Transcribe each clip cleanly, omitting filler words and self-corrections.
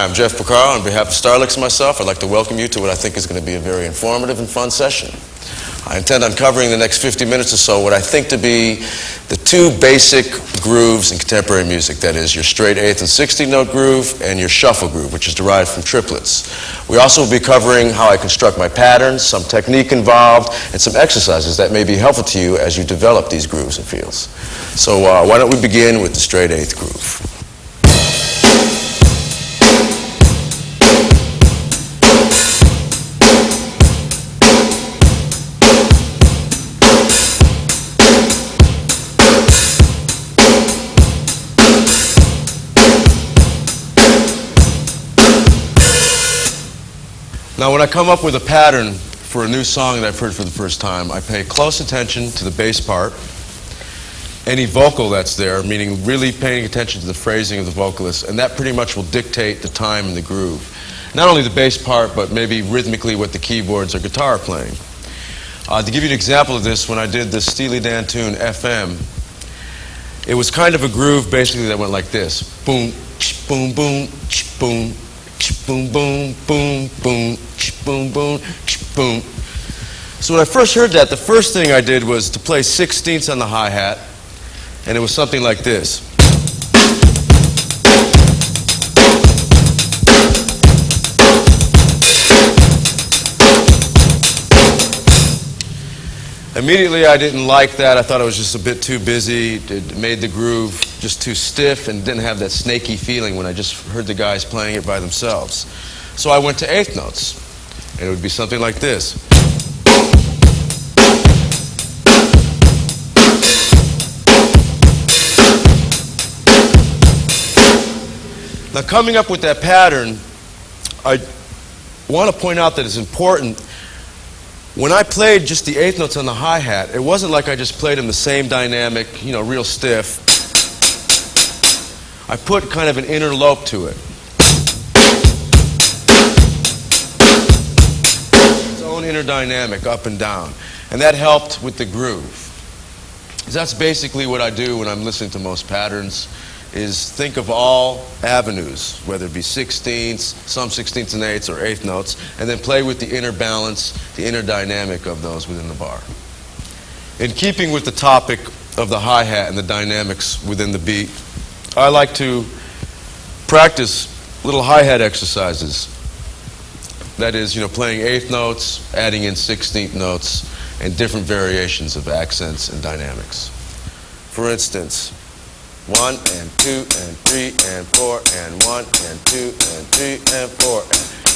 I'm Jeff Porcaro. On behalf of Starlix and myself, I'd like to welcome you to what I think is going to be a very informative and fun session. I intend on covering the next 50 minutes or so what I think to be the two basic grooves in contemporary music. That is, your straight 8th and 16th note groove and your shuffle groove, which is derived from triplets. We also will be covering how I construct my patterns, some technique involved, and some exercises that may be helpful to you as you develop these grooves and feels. So why don't we begin with the straight 8th groove. Now, when I come up with a pattern for a new song that I've heard for the first time, I pay close attention to the bass part, any vocal that's there, meaning really paying attention to the phrasing of the vocalist, and that pretty much will dictate the time and the groove. Not only the bass part, but maybe rhythmically what the keyboards or guitar are playing. To give you an example of this, when I did the Steely Dan tune FM, it was kind of a groove basically that went like this. Boom, boom, boom, boom. Boom, boom, boom, boom, boom, boom, boom. So when I first heard that, the first thing I did was to play 16ths on the hi-hat, and it was something like this. Immediately I didn't like that. I thought it was just a bit too busy. It made the groove just too stiff and didn't have that snaky feeling when I just heard the guys playing it by themselves. So I went to 8th notes, and it would be something like this. Now, coming up with that pattern, I want to point out that it's important. When I played just the 8th notes on the hi-hat, it wasn't like I just played them the same dynamic, real stiff. I put kind of an inner lope to it. Its own inner dynamic, up and down. And that helped with the groove. That's basically what I do when I'm listening to most patterns, is think of all avenues, whether it be 16ths, some 16ths and 8ths, or 8th notes, and then play with the inner balance, the inner dynamic of those within the bar. In keeping with the topic of the hi-hat and the dynamics within the beat, I like to practice little hi-hat exercises. That is, playing 8th notes, adding in 16th notes, and different variations of accents and dynamics. For instance, 1 and 2 and 3 and 4 and 1 and 2 and 3 and 4.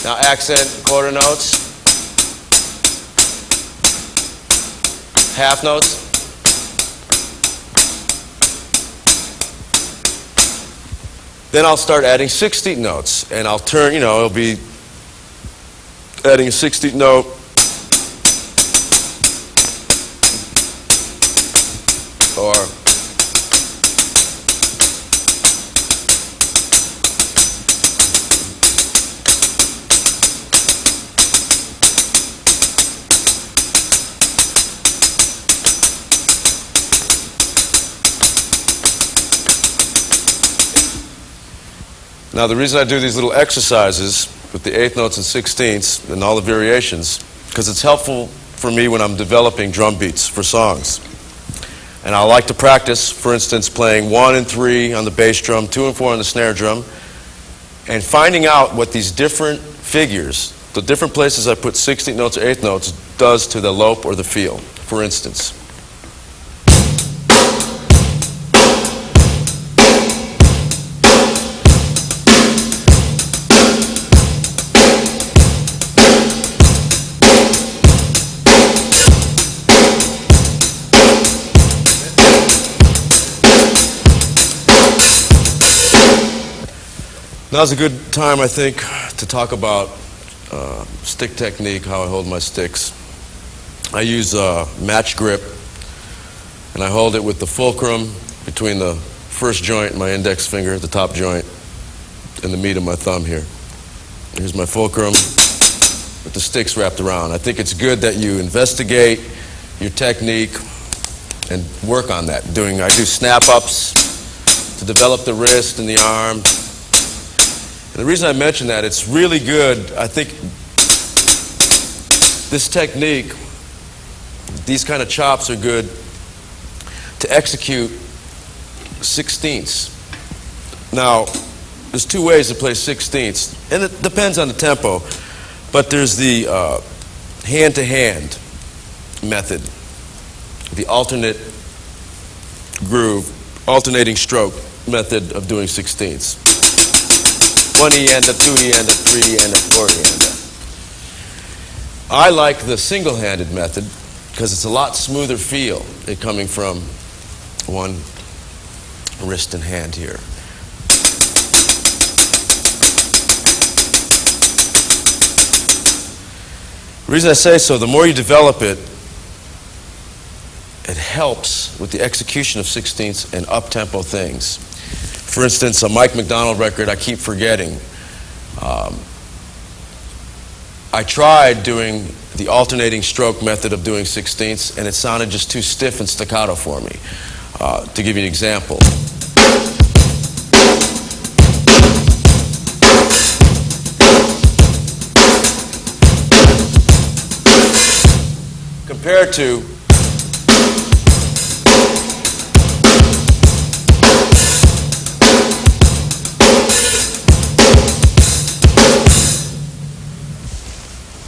Now accent quarter notes, half notes, then I'll start adding 16th notes, and I'll turn, it'll be adding a 16th note, or now, the reason I do these little exercises with the 8th notes and 16ths and all the variations, because it's helpful for me when I'm developing drum beats for songs. And I like to practice, for instance, playing 1 and 3 on the bass drum, 2 and 4 on the snare drum, and finding out what these different figures, the different places I put 16th notes or 8th notes, does to the lope or the feel. For instance, now's a good time, I think, to talk about stick technique, how I hold my sticks. I use a match grip, and I hold it with the fulcrum between the first joint and my index finger, the top joint, and the meat of my thumb here. Here's my fulcrum with the sticks wrapped around. I think it's good that you investigate your technique and work on that. I do snap-ups to develop the wrist and the arm. And the reason I mention that, it's really good. I think this technique, these kind of chops are good to execute sixteenths. Now, there's two ways to play sixteenths, and it depends on the tempo, but there's the hand-to-hand method, the alternate groove, alternating stroke method of doing sixteenths. 1 E and a 2 E and a 3 E and a 4 E and a. I like the single-handed method because it's a lot smoother feel it coming from one wrist and hand here. The reason I say so, the more you develop it, it helps with the execution of sixteenths and up-tempo things. For instance, a Mike McDonald record I keep forgetting. I tried doing the alternating stroke method of doing sixteenths, and it sounded just too stiff and staccato for me. To give you an example. Compared to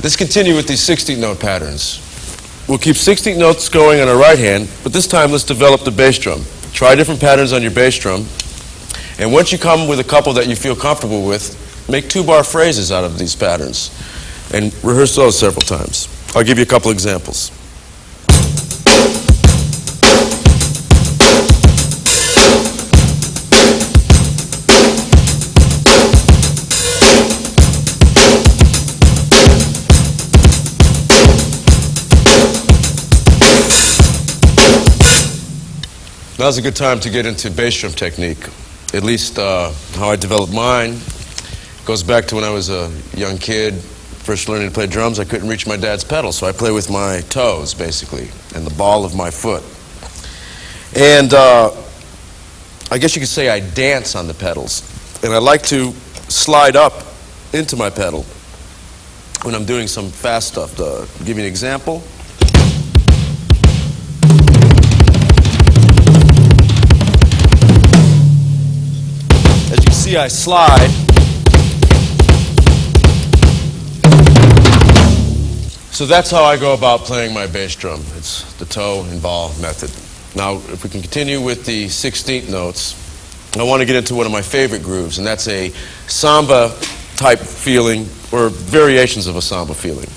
let's continue with these 16th note patterns. We'll keep 16th notes going on our right hand, but this time let's develop the bass drum. Try different patterns on your bass drum, and once you come with a couple that you feel comfortable with, make 2-bar phrases out of these patterns and rehearse those several times. I'll give you a couple examples. Now's a good time to get into bass drum technique. At least how I developed mine goes back to when I was a young kid, first learning to play drums. I couldn't reach my dad's pedal, so I play with my toes, basically, and the ball of my foot. And I guess you could say I dance on the pedals. And I like to slide up into my pedal when I'm doing some fast stuff. To give you an example. As you can see, I slide. So that's how I go about playing my bass drum. It's the toe and ball method. Now, if we can continue with the 16th notes, I want to get into one of my favorite grooves, and that's a samba type feeling, or variations of a samba feeling.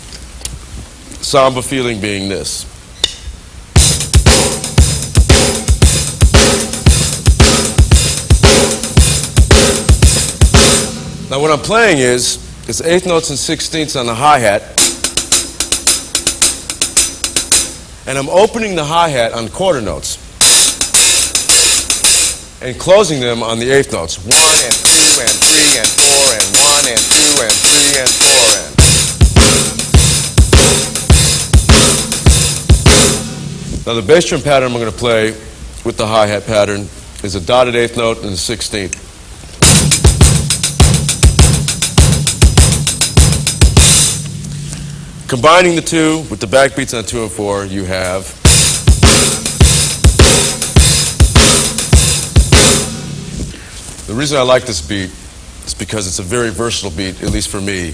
Samba feeling being this. Now what I'm playing is, it's 8th notes and 16ths on the hi-hat, and I'm opening the hi-hat on quarter notes and closing them on the 8th notes. 1 and 2 and 3 and 4 and 1 and 2 and 3 and 4 and. Now the bass drum pattern I'm going to play with the hi-hat pattern is a dotted 8th note and a 16th. Combining the two with the backbeats on 2 and 4, you have the reason I like this beat is because it's a very versatile beat, at least for me,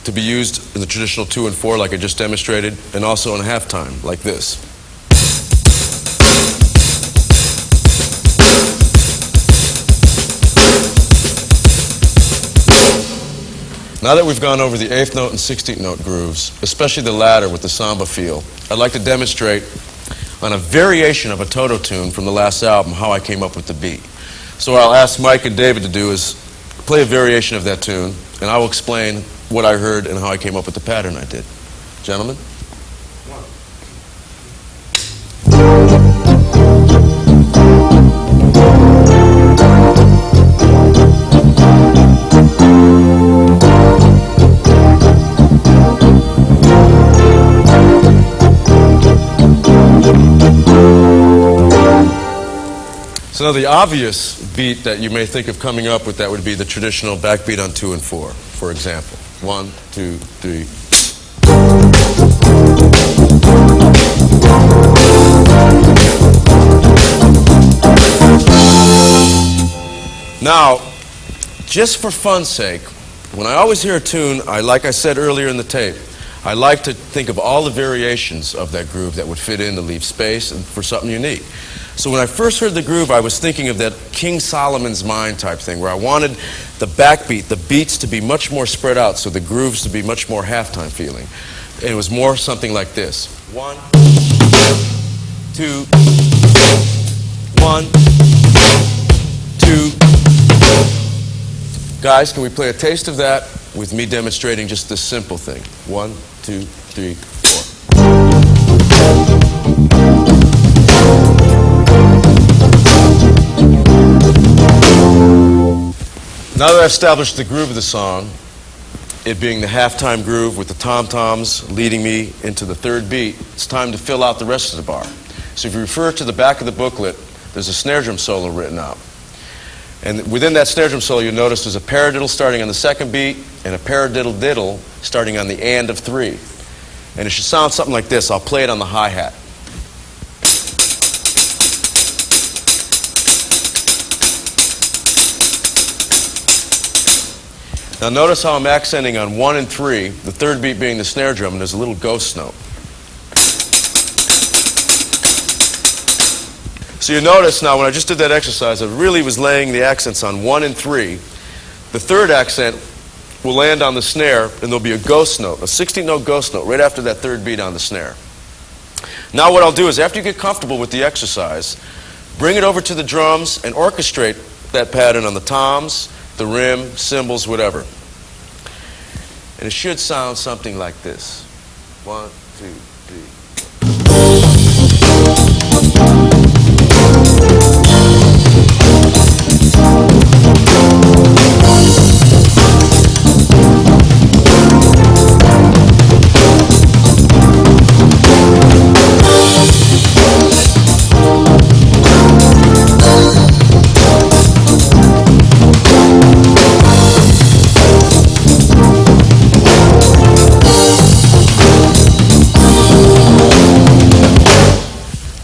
to be used in the traditional 2 and 4 like I just demonstrated, and also in halftime like this. Now that we've gone over the 8th note and 16th note grooves, especially the latter with the samba feel, I'd like to demonstrate on a variation of a Toto tune from the last album how I came up with the beat. So what I'll ask Mike and David to do is play a variation of that tune, and I will explain what I heard and how I came up with the pattern I did. Gentlemen? So now the obvious beat that you may think of coming up with that would be the traditional backbeat on 2 and 4, for example. 1, 2, 3. Now, just for fun's sake, when I always hear a tune, like I said earlier in the tape, I like to think of all the variations of that groove that would fit in to leave space and for something unique. So when I first heard the groove, I was thinking of that King Solomon's Mine type thing, where I wanted the backbeat, the beats to be much more spread out, so the grooves to be much more halftime feeling. And it was more something like this. 1, 2, 1, 2. Guys, can we play a taste of that with me demonstrating just this simple thing? 1, 2, 3, 4. Now that I've established the groove of the song, it being the halftime groove with the tom-toms leading me into the third beat, it's time to fill out the rest of the bar. So if you refer to the back of the booklet, there's a snare drum solo written out. And within that snare drum solo, you'll notice there's a paradiddle starting on the second beat and a paradiddle-diddle starting on the and of 3. And it should sound something like this. I'll play it on the hi-hat. Now notice how I'm accenting on 1 and 3, the third beat being the snare drum, and there's a little ghost note. So you notice now when I just did that exercise, I really was laying the accents on 1 and 3. The third accent will land on the snare, and there'll be a ghost note, a 16-note ghost note, right after that third beat on the snare. Now what I'll do is, after you get comfortable with the exercise, bring it over to the drums and orchestrate that pattern on the toms, the rim, cymbals, whatever. And it should sound something like this. 1, 2, 3.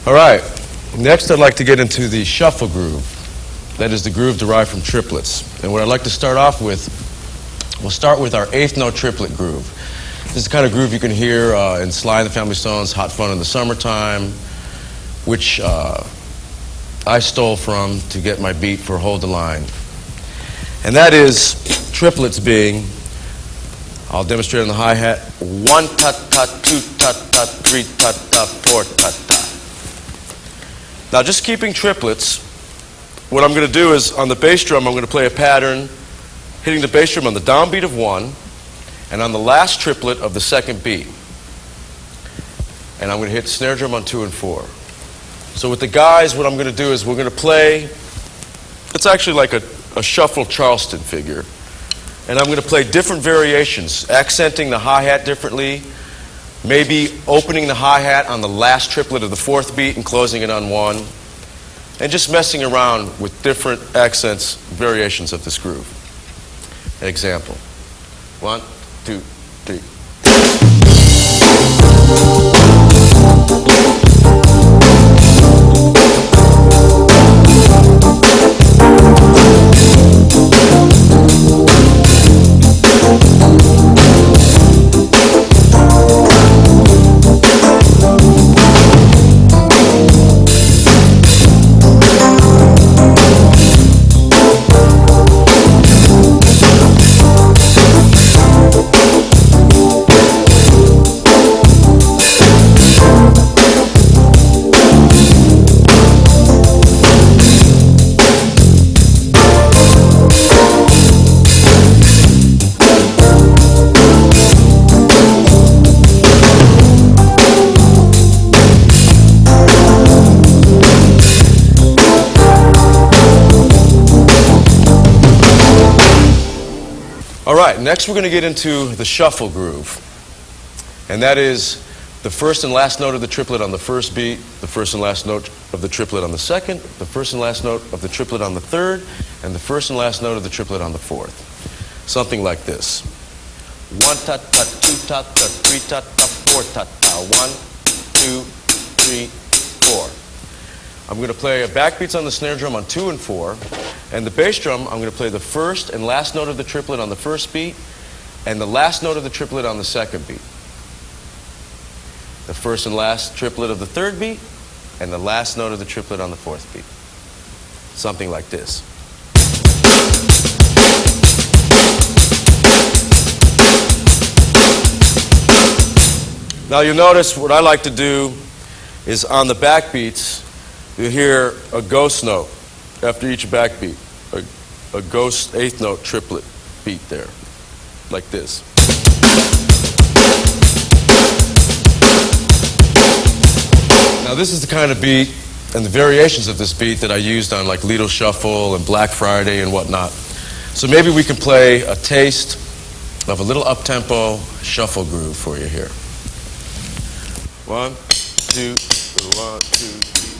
All right, next I'd like to get into the shuffle groove. That is the groove derived from triplets. And what I'd like to start off with, we'll start with our 8th note triplet groove. This is the kind of groove you can hear in Sly and the Family Stone's Hot Fun in the Summertime, which I stole from to get my beat for Hold the Line. And that is triplets being, I'll demonstrate on the hi-hat, 1 ta-ta, 2 ta-ta, 3 ta-ta, 4 ta-ta. Now, just keeping triplets, what I'm going to do is, on the bass drum, I'm going to play a pattern, hitting the bass drum on the downbeat of 1, and on the last triplet of the second beat. And I'm going to hit snare drum on 2 and 4. So with the guys, what I'm going to do is we're going to play, it's actually like a shuffle Charleston figure. And I'm going to play different variations, accenting the hi-hat differently, maybe opening the hi-hat on the last triplet of the 4th beat and closing it on 1, and just messing around with different accents, variations of this groove. An example. 1, 2, 3. All right, next we're going to get into the shuffle groove. And that is the first and last note of the triplet on the first beat, the first and last note of the triplet on the second, the first and last note of the triplet on the third, and the first and last note of the triplet on the fourth. Something like this. 1 ta ta, 2 ta ta, 3 ta ta, 4 ta ta. 1, 2, 3, 4. I'm going to play backbeats on the snare drum on 2 and 4, and the bass drum I'm going to play the first and last note of the triplet on the first beat, and the last note of the triplet on the second beat. The first and last triplet of the third beat, and the last note of the triplet on the fourth beat. Something like this. Now you'll notice what I like to do is on the backbeats, you hear a ghost note after each backbeat, a ghost eighth note triplet beat there, like this. Now this is the kind of beat and the variations of this beat that I used on like Lido Shuffle and Black Friday and whatnot. So maybe we can play a taste of a little up-tempo shuffle groove for you here. 1, 2, 1, 2, 3.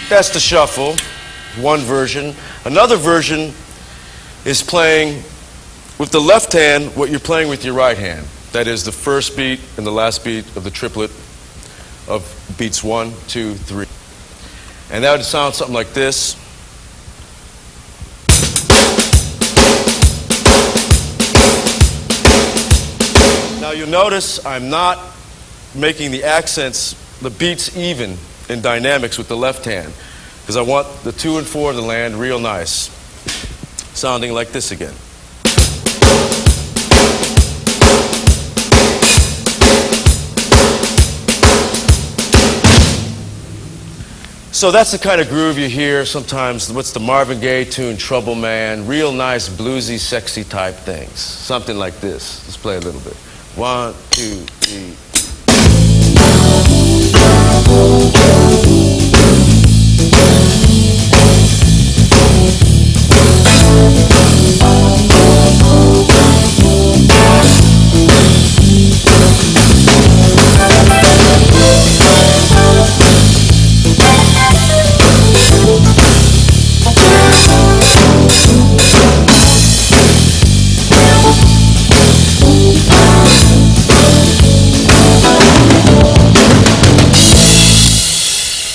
That's the shuffle, one version. Another version is playing with the left hand what you're playing with your right hand. That is the first beat and the last beat of the triplet of beats 1, 2, 3. And that would sound something like this. Now you'll notice I'm not making the accents, the beats even in dynamics with the left hand, because I want the 2 and 4 to land real nice, sounding like this again. So that's the kind of groove you hear sometimes. What's the Marvin Gaye tune, Trouble Man? Real nice, bluesy, sexy type things. Something like this. Let's play a little bit. 1, 2, 3.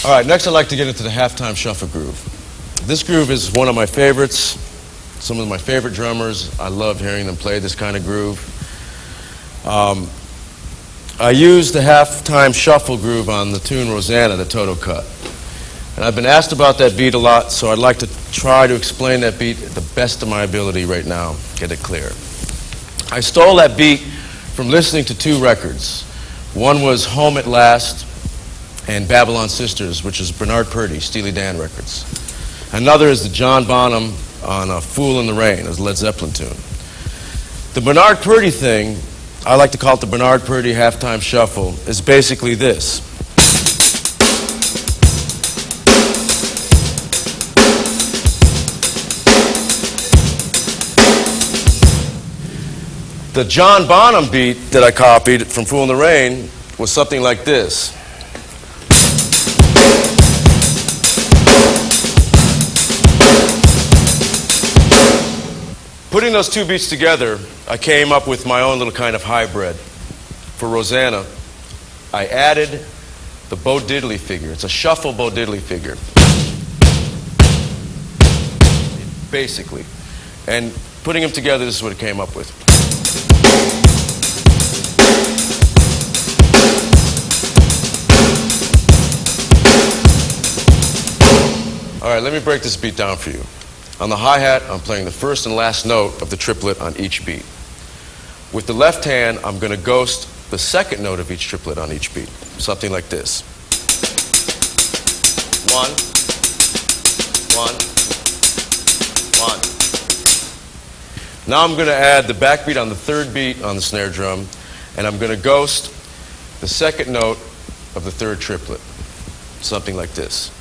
All right, next I'd like to get into the halftime shuffle groove. This groove is one of my favorites. Some of my favorite drummers, I love hearing them play this kind of groove. I used the halftime shuffle groove on the tune Rosanna, the Toto cut. And I've been asked about that beat a lot, so I'd like to try to explain that beat at the best of my ability right now, get it clear. I stole that beat from listening to 2 records. One was Home at Last and Babylon Sisters, which is Bernard Purdie, Steely Dan records. Another is the John Bonham on Fool in the Rain, a Led Zeppelin tune. The Bernard Purdie thing, I like to call it the Bernard Purdie halftime shuffle, is basically this. The John Bonham beat that I copied from Fool in the Rain was something like this. Putting those 2 beats together, I came up with my own little kind of hybrid. For Rosanna, I added the Bo Diddley figure. It's a shuffle Bo Diddley figure, basically. And putting them together, this is what it came up with. right, let me break this beat down for you. On the hi-hat, I'm playing the first and last note of the triplet on each beat. With the left hand, I'm going to ghost the second note of each triplet on each beat. Something like this. 1, 1, 1. Now I'm going to add the backbeat on the third beat on the snare drum, and I'm going to ghost the second note of the third triplet. Something like this.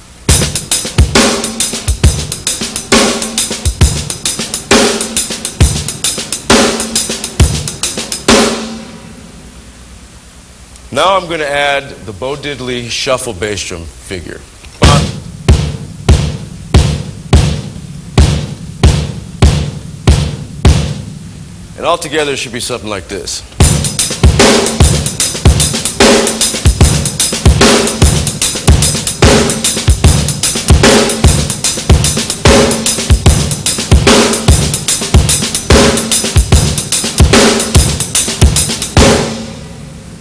Now I'm going to add the Bo Diddley shuffle bass drum figure. 1. And altogether it should be something like this.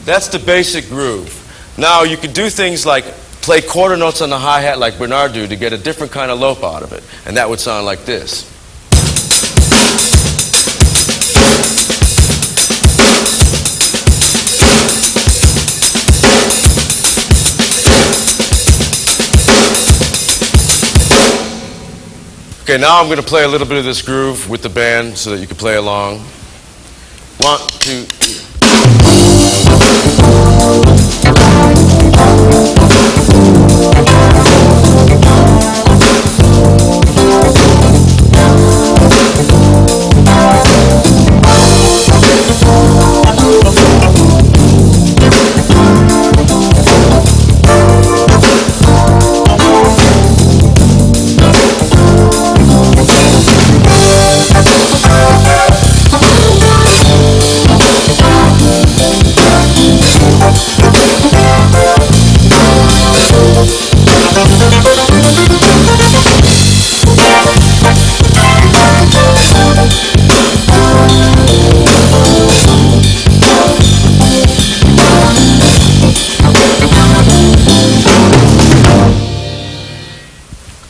That's the basic groove. Now you can do things like play quarter notes on the hi-hat like Bernard do to get a different kind of lope out of it. And that would sound like this. Okay, now I'm going to play a little bit of this groove with the band so that you can play along. 1, 2, 3.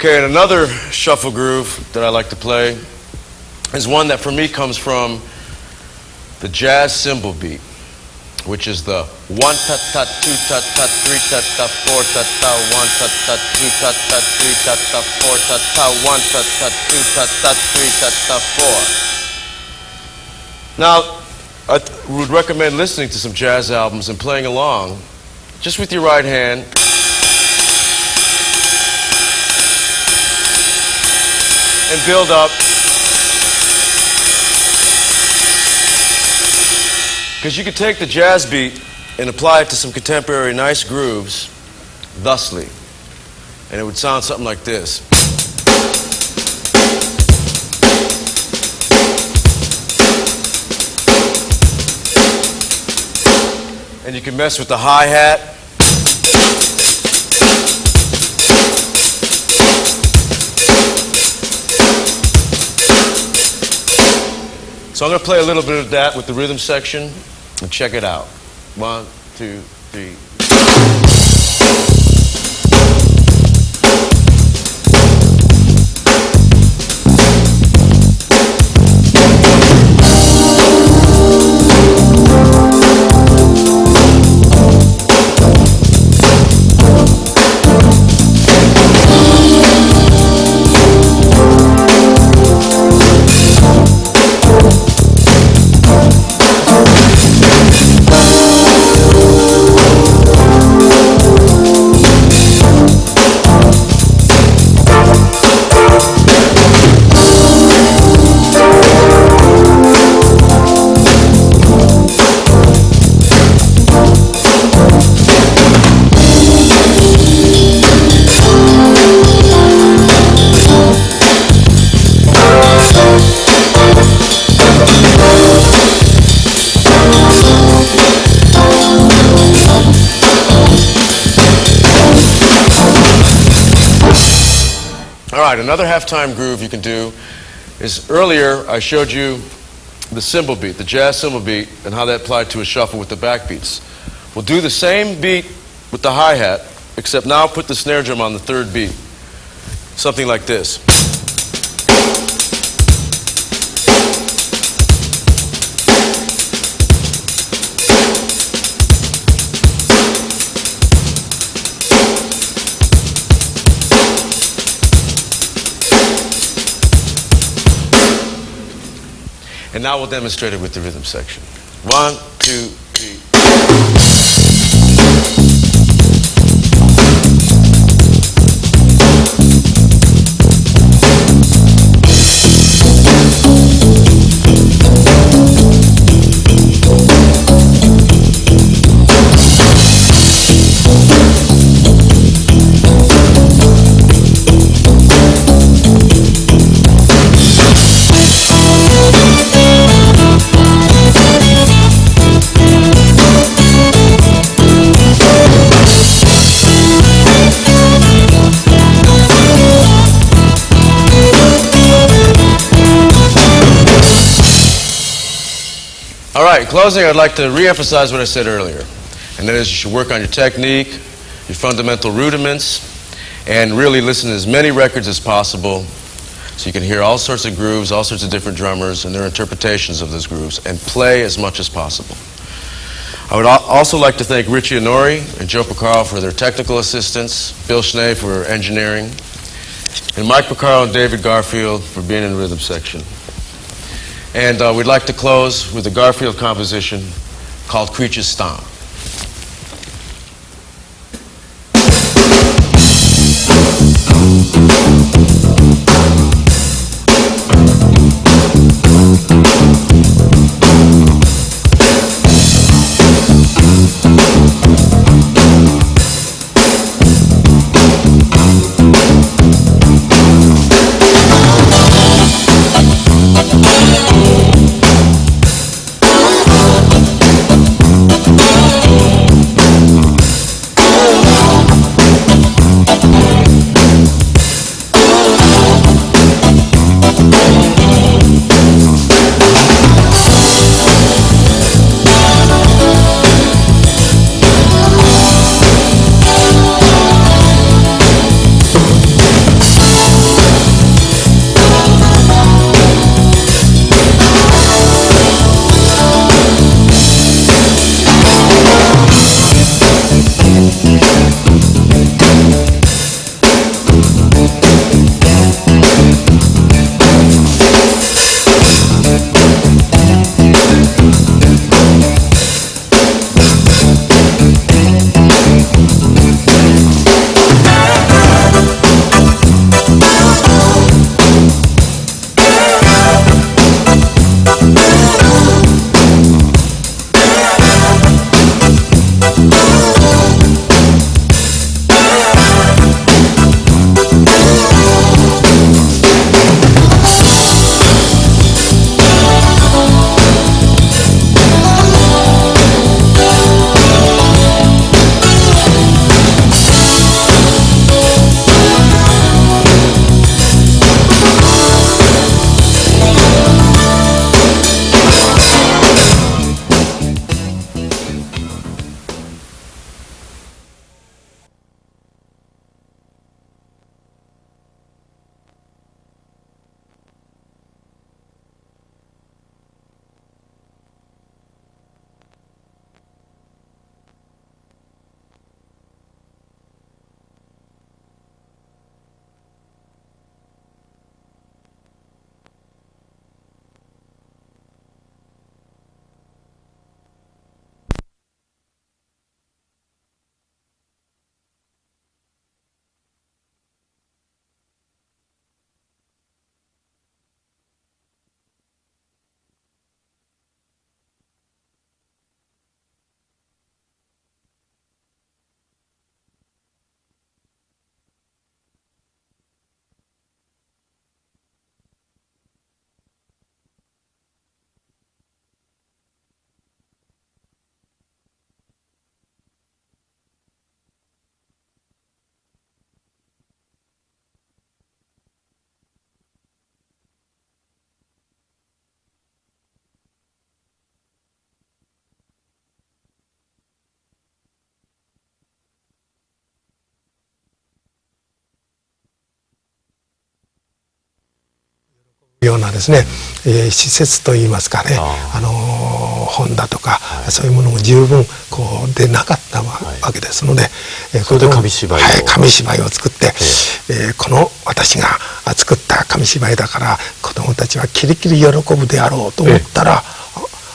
Okay, and another shuffle groove that I like to play is one that for me comes from the jazz cymbal beat, which is the 1 ta ta 2 ta ta 3 ta ta 4 ta ta 1 ta ta 2 ta ta 3 ta ta 4 ta ta 1 ta ta 2 ta ta 3 ta ta 4. Now, I would recommend listening to some jazz albums and playing along just with your right hand. And build up. Because you could take the jazz beat and apply it to some contemporary nice grooves thusly. And it would sound something like this. And you can mess with the hi-hat. So I'm going to play a little bit of that with the rhythm section and check it out. 1, 2, 3. All right, another halftime groove you can do is earlier I showed you the cymbal beat, the jazz cymbal beat, and how that applied to a shuffle with the backbeats. We'll do the same beat with the hi-hat, except now put the snare drum on the third beat. something like this. And now we'll demonstrate it with the rhythm section. 1, 2, 3. All right, in closing, I'd like to re-emphasize what I said earlier, and that is you should work on your technique, your fundamental rudiments, and really listen to as many records as possible so you can hear all sorts of grooves, all sorts of different drummers and their interpretations of those grooves, and play as much as possible. I would also like to thank Richie Honori and Joe Porcaro for their technical assistance, Bill Schnee for engineering, and Mike Porcaro and David Garfield for being in the rhythm section. And we'd like to close with a Garfield composition called Creature's Stomp. ようなですね、施設といいますかね、本だとか、そういうものも十分こうでなかったわけですので、それで紙芝居を、紙芝居を作って、この私が作った紙芝居だから子どもたちはキリキリ喜ぶであろうと思ったら、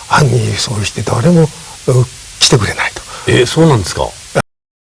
案にそうして誰も来てくれないと。そうなんですか。